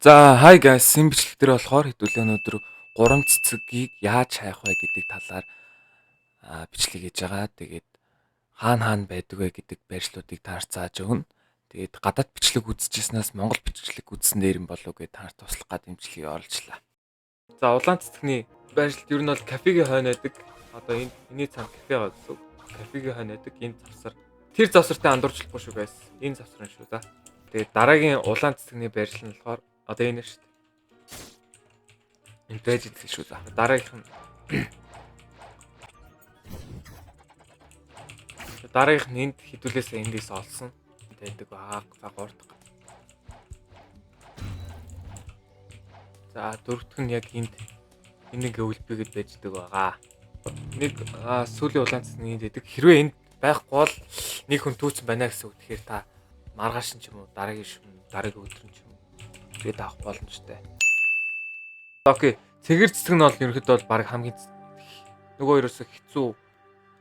За hi guys, энэ бичлэг дээр болохоор хэдүүлээ өнөөдөр 3 цэцгийг яаж хайх вэ гэдэг талаар бичлэг хийж байгаа. Тэгээд хаана байдаг вэ гэдэг байршлуудыг таарч зааж өгнө. Тэгээд гадаад бичлэг үзчихснээс Монгол бичлэг үзсэн дээр юм болов уу гэж таарч туслах гад бичлэгийг оруулчлаа. За улаан цэцгний байршлт ер нь бол кафегийн хойно байдаг. Одоо энэний цаана кафе байгаа гэсэн үг. Кафегийн хойно байдаг. Энэ завсар. Тэр завсартай андуурчлахгүй шүү guys. Энэ завсар нь шүү за. Тэгээд дараагийн улаан цэцгний байршил нь болохоор одоо энэ шүү дээ. Энэ байж идэх шүү за. Дараагийнх нь энд хідүүлээсээ эндээс олсон. Байдаг байгаа. За гурдах. За дөрөвдөх нь яг энд нэг өвлбигэд байждаг байгаа. Нэг сүүлийн улаан цэцний энд байдаг. Хэрвээ энд байхгүй бол нэг хүн түүцэн байна гэсэн үг. Тэгэхээр та маргааш нь ч юм уу дараагийн өдөр нь ч юм уу тэгээд авах боломжтой. Окей. Цэгэр цэцэг нь бол ерөнхийдөө бол баг хамгийн нөгөө ерөөсө хэцүү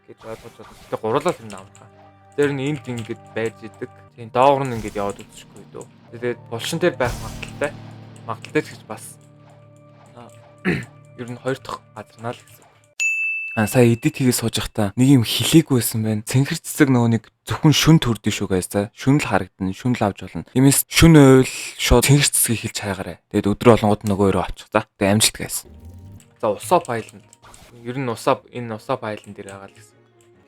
гэж ойлгож байна. Гэтэ гурлал юм аамхаа. Тэр нь энд ингэж байж идэг. Тийм доогор нь ингэж яваад үзчихгүй дөө. Тэгээд булшин дээр байх магадaltaй. Магадaltaй гэж бас ер нь хоёр дахь газарнаа л гэсэн. Сая эдит хийгээ сууж байхдаа нэг юм хилээгүй байсан байна. Цэнхэр цэцэг нөгөө нэг зөвхөн шүн төрдөө шүү guys за. Шүн л харагдана, шүн л авч болно. Тиймээс шүн ойл шууд цэнхэр цэцгийг хилж хайгаарай. Тэгээд өдөр болгонгод нөгөө өрөө авчих за. Тэгээд амжилт guys. За Усап Айланд. Ер нь энэ Усап Айланд дээр байгаа л гэсэн.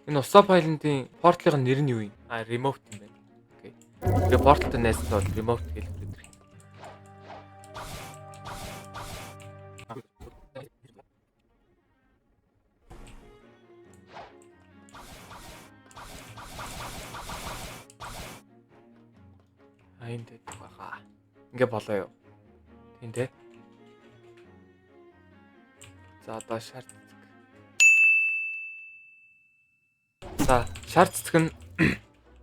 Энэ Усап Айландын портлын нэр нь юу юм? Remote юм байна. Окей. Тэгээд портлтой найзтай бол remote хэлбэр. Энд байгаа. Ингээ болоо юу. Тийм дээ. За одоо шар цэцэг. За шар цэцэг нь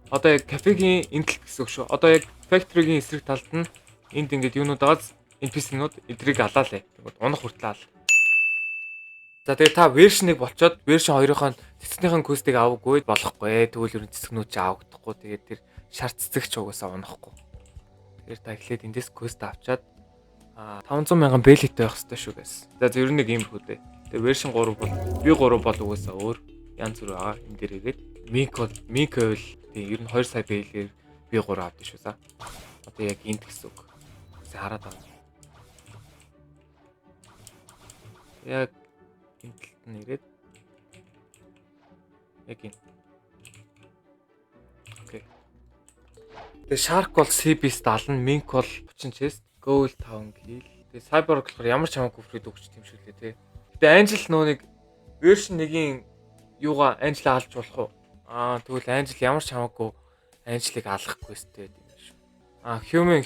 одоо яг кафегийн эндэл гэсэн үг шүү. Одоо яг factory-гийн эсрэг талд нь энд ингээд юунууд байгаас NPC-нууд эдрийг алаалаа. Тэгвэл унах хүртэл ал. За тэгээ та вершнийг болчоод вершн 2-ын цэцгнийхэн квестийг авахгүй болохгүй. Тэгвэл ер нь цэцгнүүд ч авахдахгүй. Тэгээд тэр шар цэцэг ч угаасаа унахгүй. Тэгэхээр та эхлээд эндээс квест авчаад 500,000 бэлэттэй байх хэрэгтэй шүү guys. За ер нь нэг юм хүү дээ. Тэгээ вершн 3 бол би 3 бол угаасаа өөр янз бүр байгаа. Энд дээр игээд мик ойл тийм ер нь 2 сая бэлээр би 3 авдсан шүү за. Одоо яг энд гэсэн үг. Тэгсэн хараад байна. Яг энд талд нь ирээд яг энэ. Окей. Тэгээ Shark бол CB 70, Mink бол 30 chest, Gold 5 kill. Тэгээ Cyborg болохоор ямар ч хамаагүй фрид өгч тийм шүү лээ тий. Тэгээ Angel нөө нэг version 1-ийн юугаа Angel алж болох уу? Тэгвэл Angel ямар ч хамаагүй Angel-ыг алах quest-тэй юм шүү.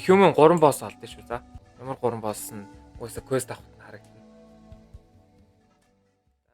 Human 3 boss алдсан шүү за. Ямар 3 boss нь угаасаа quest авах